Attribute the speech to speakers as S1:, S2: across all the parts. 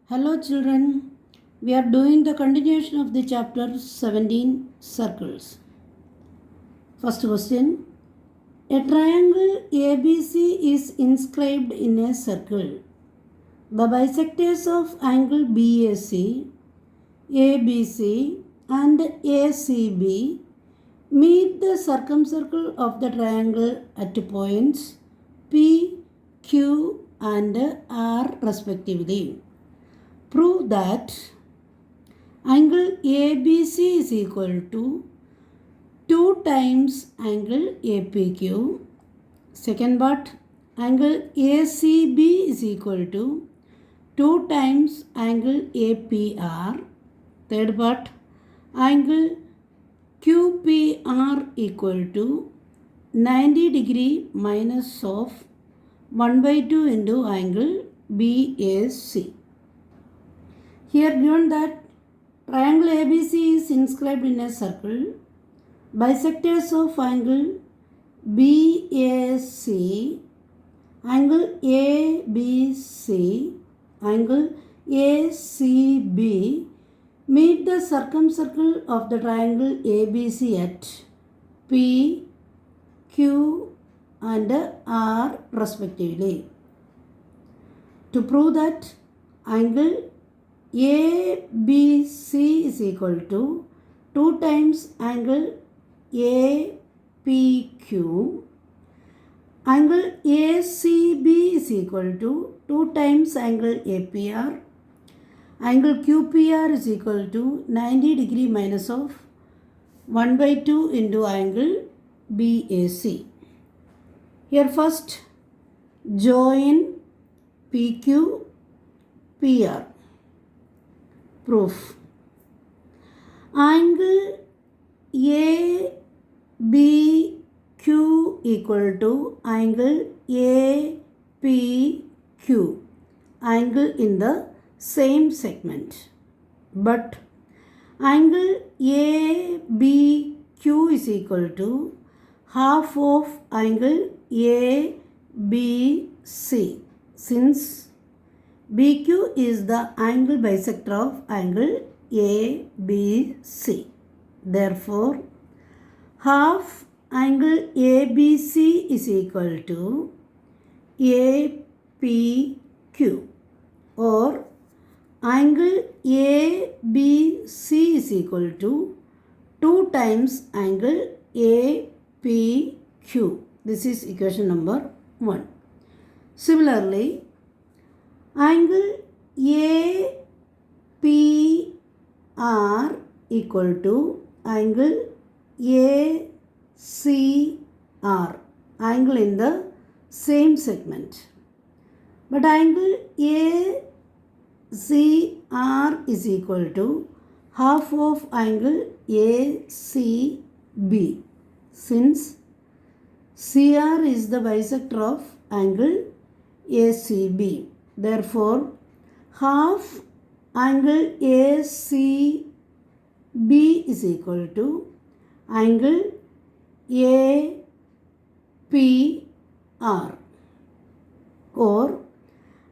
S1: Hello children, we are doing the continuation of the chapter 17 circles. First question, a triangle ABC is inscribed in a circle. The bisectors of angle BAC, ABC and ACB meet the circumcircle of the triangle at points P, Q and R respectively. Prove that angle ABC is equal to 2 times angle APQ. Second part, angle ACB is equal to 2 times angle APR. Third part, angle QPR equal to 90 degree minus of 1 by 2 into angle BAC. Here given that triangle ABC is inscribed in a circle, bisectors of angle BAC, angle ABC, angle ACB meet the circumcircle of the triangle ABC at P, Q and R respectively. To prove that angle ABC is equal to 2 times angle APQ. Angle ACB is equal to 2 times angle APR. Angle QPR is equal to 90 degree minus of 1 by 2 into angle BAC. Here first join PQ, PR. Proof. Angle ABQ equal to angle APQ, angle in the same segment. But angle ABQ is equal to half of angle ABC, since BQ is the angle bisector of angle ABC. Therefore, half angle ABC is equal to APQ, or angle ABC is equal to 2 times angle APQ. This is equation number 1. Similarly, angle APR equal to angle ACR, angle in the same segment. But angle ACR is equal to half of angle ACB, since CR is the bisector of angle ACB. Therefore, half angle ACB is equal to angle APR, or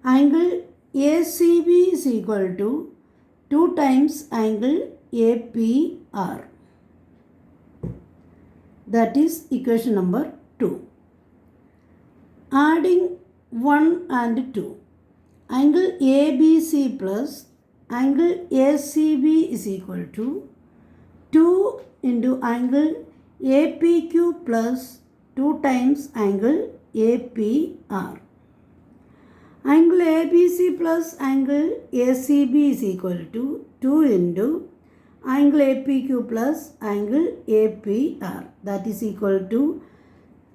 S1: angle ACB is equal to 2 times angle APR. That is equation number 2. Adding 1 and 2. Angle ABC plus angle ACB is equal to 2 into angle APQ plus 2 times angle APR. Angle ABC plus angle ACB is equal to 2 into angle APQ plus angle APR. That is equal to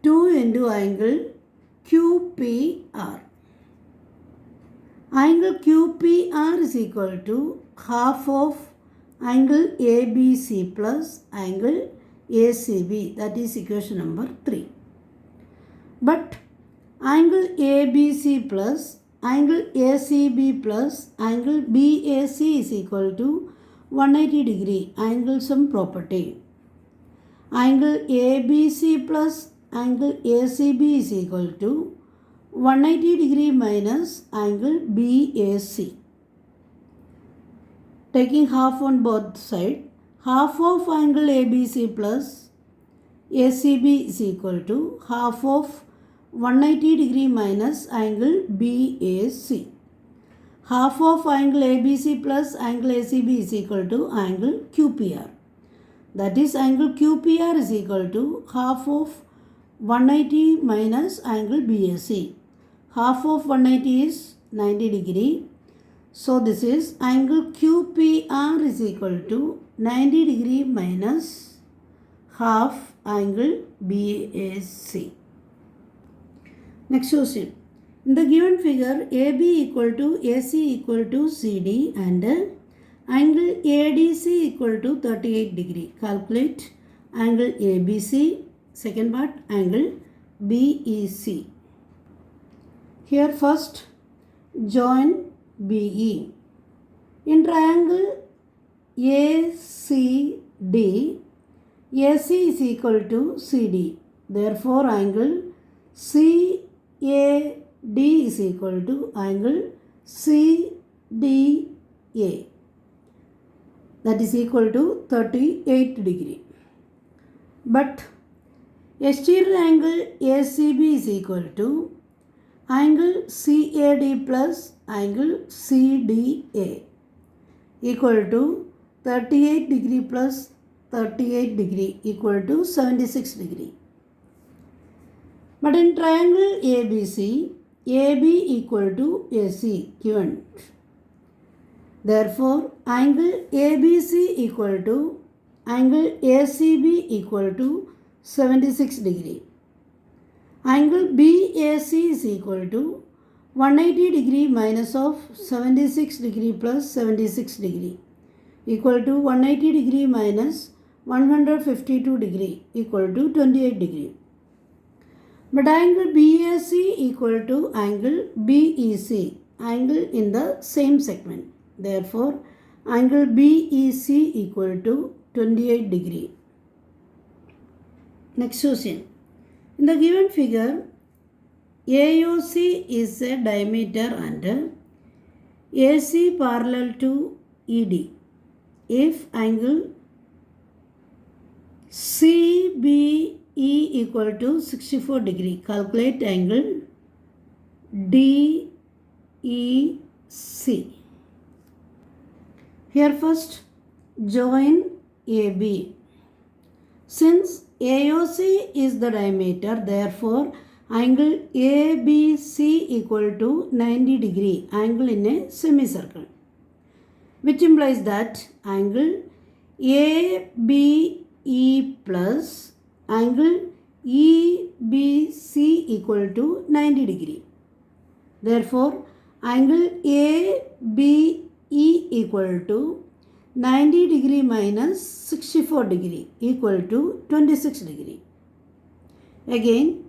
S1: 2 into angle QPR. Angle QPR is equal to half of angle ABC plus angle ACB. That is equation number 3. But angle ABC plus angle ACB plus angle BAC is equal to 180 degree, angle sum property. Angle ABC plus angle ACB is equal to 180 degree minus angle BAC. taking half on both sides, half of angle ABC plus ACB is equal to half of 180 degree minus angle BAC. Half of angle ABC plus angle ACB is equal to angle QPR. That is, angle QPR is equal to half of 180 minus angle BAC. Half of 180 is 90 degree. So this is angle QPR is equal to 90 degree minus half angle BAC. Next question. In the given figure, AB equal to AC equal to CD and angle ADC equal to 38 degree. Calculate angle ABC. Second part, angle BEC. Here first, join BE. In triangle ACD, AC is equal to CD. Therefore, angle CAD is equal to angle CDA. That is equal to 38 degree. But exterior angle ACB is equal to angle CAD plus angle CDA equal to 38 degree plus 38 degree equal to 76 degree. But in triangle ABC, AB equal to AC given. Therefore, angle ABC equal to angle ACB equal to 76 degree. Angle BAC is equal to 180 degree minus of 76 degree plus 76 degree equal to 180 degree minus 152 degree equal to 28 degree. But angle BAC equal to angle BEC, angle in the same segment. Therefore, angle BEC equal to 28 degree. Next question. In the given figure, AOC is a diameter and AC parallel to ED. If angle CBE equal to 64 degree, calculate angle DEC. Here first, join AB. Since AOC is the diameter, therefore angle ABC equal to 90 degree, angle in a semicircle, which implies that angle ABE plus angle EBC equal to 90 degree. Therefore, angle ABE equal to 90 degree minus 64 degree equal to 26 degree. Again,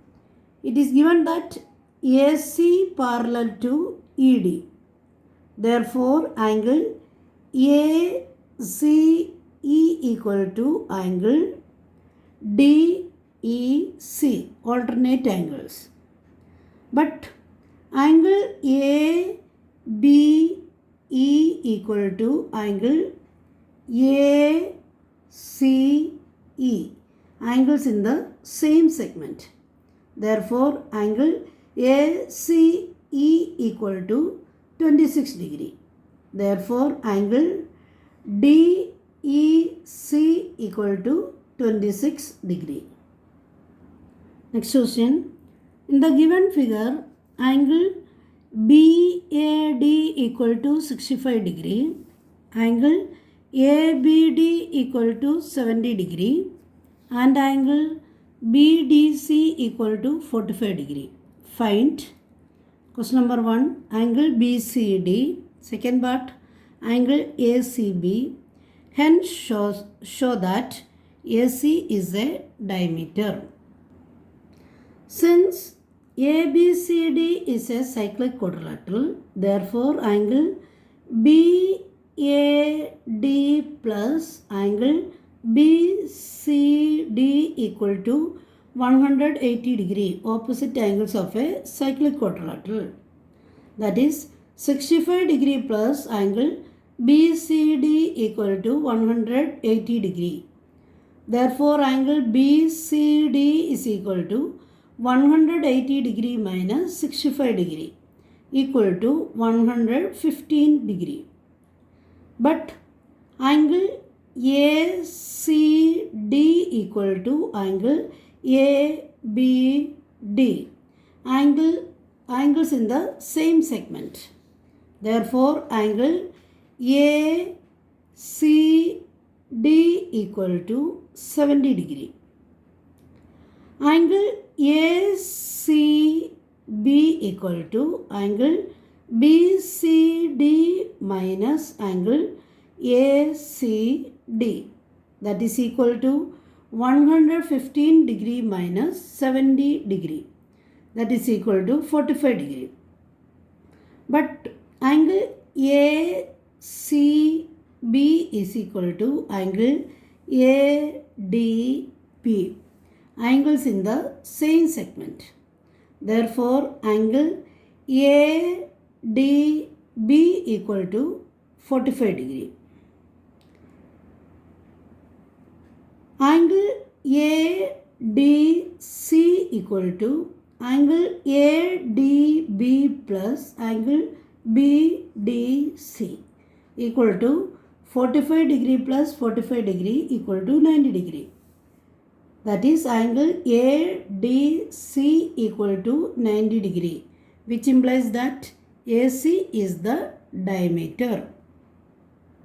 S1: it is given that AC parallel to ED. Therefore, angle ACE equal to angle DEC, alternate angles. But angle ABE equal to angle ACE, angles in the same segment. Therefore, angle ACE equal to 26 degree. Therefore, angle DEC equal to 26 degree. Next question. In the given figure, angle BAD equal to 65 degree, angle ABD equal to 70 degree and angle BDC equal to 45 degree. Find question number 1 angle BCD, second part angle ACB. Hence show that AC is a diameter. Since ABCD is a cyclic quadrilateral, therefore angle BAD plus angle BCD equal to 180 degree, opposite angles of a cyclic quadrilateral. That is 65 degree plus angle BCD equal to 180 degree. Therefore, angle BCD is equal to 180 degree minus 65 degree equal to 115 degree. But angle ACD equal to angle ABD. Angles in the same segment. Therefore, angle ACD equal to 70 degree. Angle ACB equal to angle BCD minus angle ACD, that is equal to 115 degree minus 70 degree, that is equal to 45 degree. But angle ACB is equal to angle ADB. Angles in the same segment. Therefore, angle ADB equal to 45 degree. Angle ADC equal to angle ADB plus angle BDC equal to 45 degree plus 45 degree equal to 90 degree. That is angle ADC equal to 90 degree, which implies that AC is the diameter.